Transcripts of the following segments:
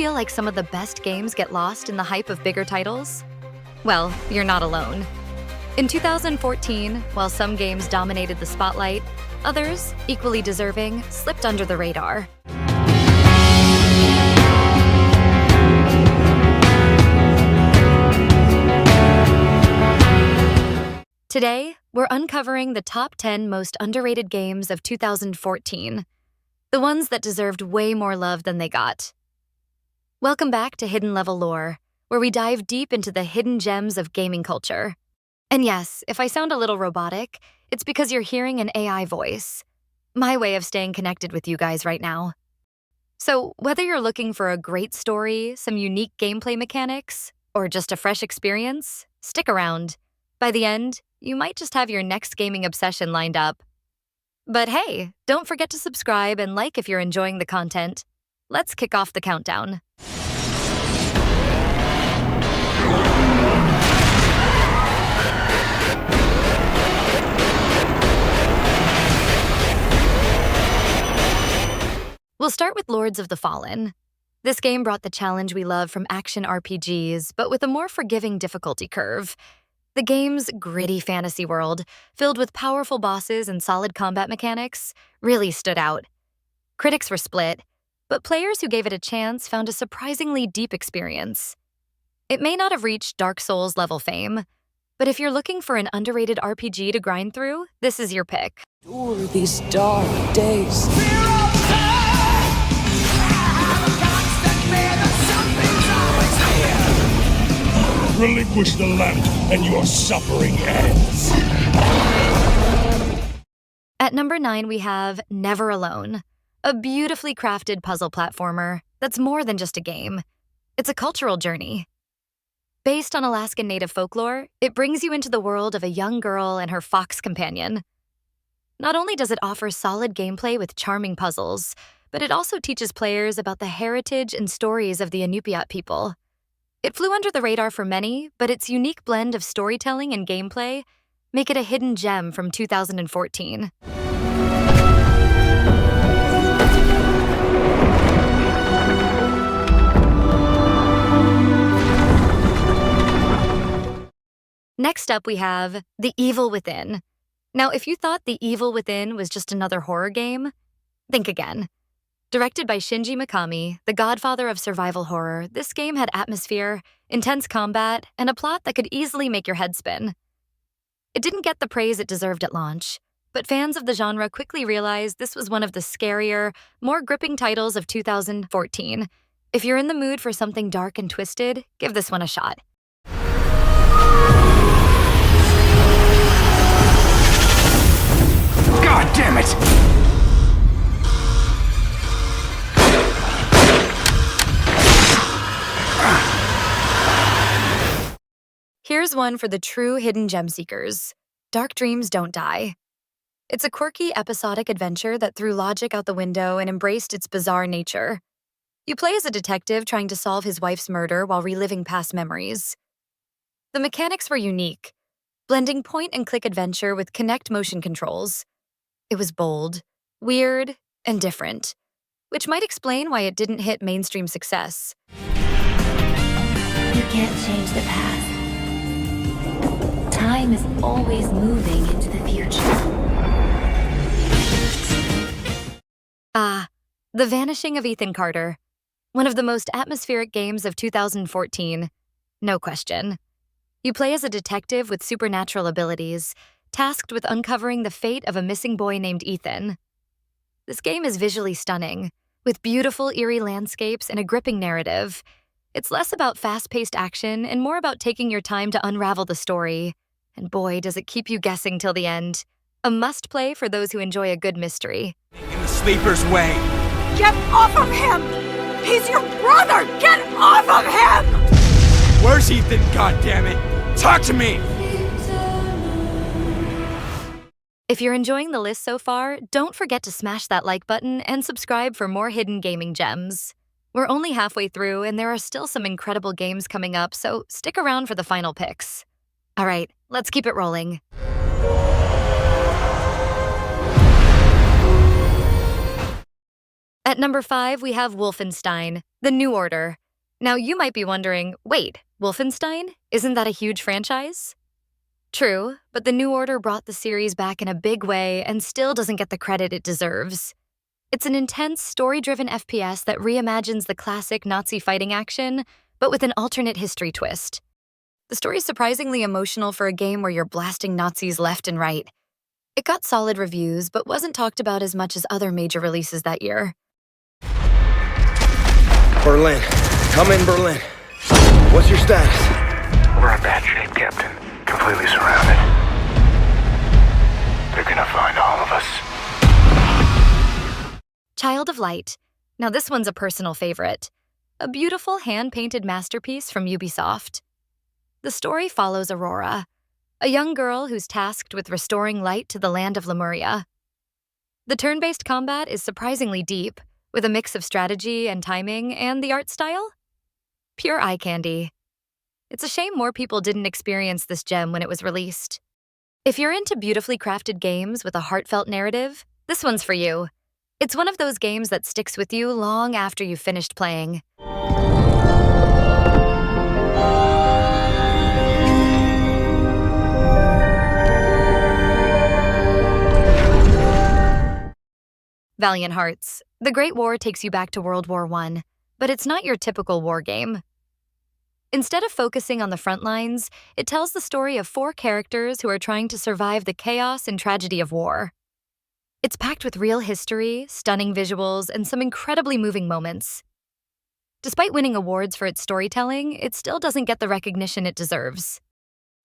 feel like some of the best games get lost in the hype of bigger titles? Well, you're not alone. In 2014, while some games dominated the spotlight, others, equally deserving, slipped under the radar. Today, we're uncovering the top 10 most underrated games of 2014, the ones that deserved way more love than they got. Welcome back to Hidden Level Lore, where we dive deep into the hidden gems of gaming culture. And yes, if I sound a little robotic, it's because you're hearing an AI voice, my way of staying connected with you guys right now. So whether you're looking for a great story, some unique gameplay mechanics, or just a fresh experience, stick around. By the end, you might just have your next gaming obsession lined up. But hey, don't forget to subscribe and like if you're enjoying the content. Let's kick off the countdown. We'll start with Lords of the Fallen. This game brought the challenge we love from action RPGs, but with a more forgiving difficulty curve. The game's gritty fantasy world, filled with powerful bosses and solid combat mechanics, really stood out. Critics were split, but players who gave it a chance found a surprisingly deep experience. It may not have reached Dark Souls level fame, but if you're looking for an underrated RPG to grind through, this is your pick. Endure these dark days. Relinquish the lamp, and your suffering ends. At number 9, we have Never Alone, a beautifully crafted puzzle platformer that's more than just a game. It's a cultural journey. Based on Alaskan Native folklore, it brings you into the world of a young girl and her fox companion. Not only does it offer solid gameplay with charming puzzles, but it also teaches players about the heritage and stories of the Inupiat people. It flew under the radar for many, but its unique blend of storytelling and gameplay make it a hidden gem from 2014. Next up, we have The Evil Within. Now, if you thought The Evil Within was just another horror game, think again. Directed by Shinji Mikami, the godfather of survival horror, this game had atmosphere, intense combat, and a plot that could easily make your head spin. It didn't get the praise it deserved at launch, but fans of the genre quickly realized this was one of the scarier, more gripping titles of 2014. If you're in the mood for something dark and twisted, give this one a shot. God damn it! Here's one for the true hidden gem seekers. Dark Dreams Don't Die. It's a quirky, episodic adventure that threw logic out the window and embraced its bizarre nature. You play as a detective trying to solve his wife's murder while reliving past memories. The mechanics were unique, blending point-and-click adventure with Kinect motion controls. It was bold, weird, and different, which might explain why it didn't hit mainstream success. You can't change the past. Time is always moving into the future. The Vanishing of Ethan Carter. One of the most atmospheric games of 2014. No question. You play as a detective with supernatural abilities, tasked with uncovering the fate of a missing boy named Ethan. This game is visually stunning, with beautiful, eerie landscapes and a gripping narrative. It's less about fast-paced action and more about taking your time to unravel the story. And boy, does it keep you guessing till the end. A must-play for those who enjoy a good mystery. In the sleeper's way. Get off of him! He's your brother! Get off of him! Where's Ethan, goddammit? Talk to me! If you're enjoying the list so far, don't forget to smash that like button and subscribe for more hidden gaming gems. We're only halfway through, and there are still some incredible games coming up, so stick around for the final picks. All right, let's keep it rolling. At number 5, we have Wolfenstein, The New Order. Now, you might be wondering, wait, Wolfenstein? Isn't that a huge franchise? True, but The New Order brought the series back in a big way and still doesn't get the credit it deserves. It's an intense, story-driven FPS that reimagines the classic Nazi fighting action, but with an alternate history twist. The story's surprisingly emotional for a game where you're blasting Nazis left and right. It got solid reviews, but wasn't talked about as much as other major releases that year. Berlin. Come in, Berlin. What's your status? We're in bad shape, Captain. Completely surrounded. They're gonna find all of us. Child of Light. Now this one's a personal favorite. A beautiful hand-painted masterpiece from Ubisoft. The story follows Aurora, a young girl who's tasked with restoring light to the land of Lemuria. The turn-based combat is surprisingly deep, with a mix of strategy and timing, and the art style? Pure eye candy. It's a shame more people didn't experience this gem when it was released. If you're into beautifully crafted games with a heartfelt narrative, this one's for you. It's one of those games that sticks with you long after you've finished playing. Valiant Hearts. The Great War takes you back to World War I, but it's not your typical war game. Instead of focusing on the front lines, it tells the story of 4 characters who are trying to survive the chaos and tragedy of war. It's packed with real history, stunning visuals, and some incredibly moving moments. Despite winning awards for its storytelling, it still doesn't get the recognition it deserves.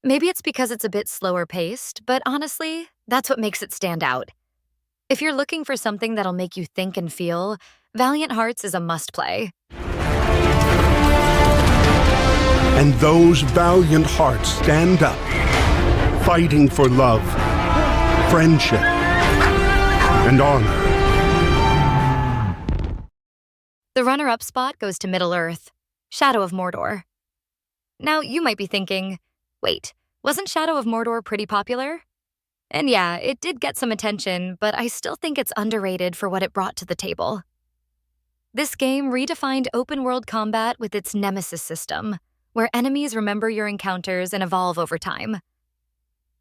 Maybe it's because it's a bit slower paced, but honestly, that's what makes it stand out. If you're looking for something that'll make you think and feel, Valiant Hearts is a must-play. And those valiant hearts stand up, fighting for love, friendship, and honor. The runner-up spot goes to Middle-earth, Shadow of Mordor. Now, you might be thinking, wait, wasn't Shadow of Mordor pretty popular? And yeah, it did get some attention, but I still think it's underrated for what it brought to the table. This game redefined open-world combat with its Nemesis system, where enemies remember your encounters and evolve over time.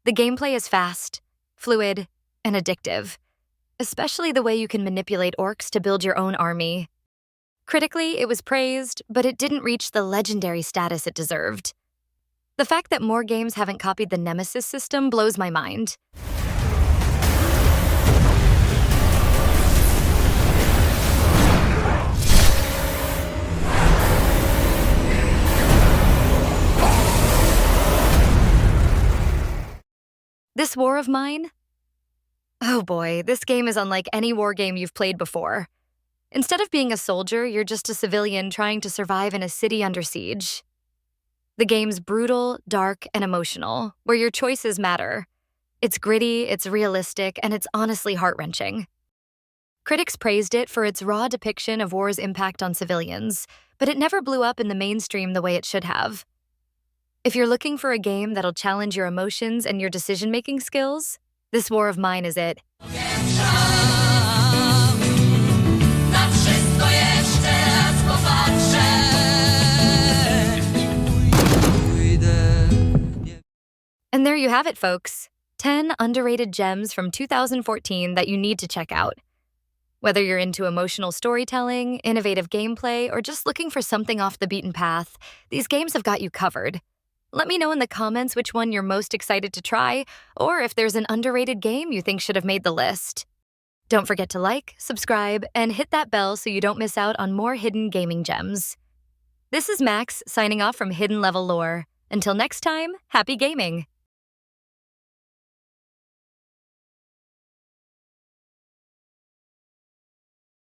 The gameplay is fast, fluid, and addictive, especially the way you can manipulate orcs to build your own army. Critically, it was praised, but it didn't reach the legendary status it deserved. The fact that more games haven't copied the Nemesis system blows my mind. This war of mine? Oh boy, this game is unlike any war game you've played before. Instead of being a soldier, you're just a civilian trying to survive in a city under siege. The game's brutal, dark, and emotional, where your choices matter. It's gritty, it's realistic, and it's honestly heart-wrenching. Critics praised it for its raw depiction of war's impact on civilians, but it never blew up in the mainstream the way it should have. If you're looking for a game that'll challenge your emotions and your decision-making skills, this War of Mine is it. And there you have it, folks. 10 underrated gems from 2014 that you need to check out. Whether you're into emotional storytelling, innovative gameplay, or just looking for something off the beaten path, these games have got you covered. Let me know in the comments which one you're most excited to try, or if there's an underrated game you think should have made the list. Don't forget to like, subscribe, and hit that bell so you don't miss out on more hidden gaming gems. This is Max signing off from Hidden Level Lore. Until next time, happy gaming!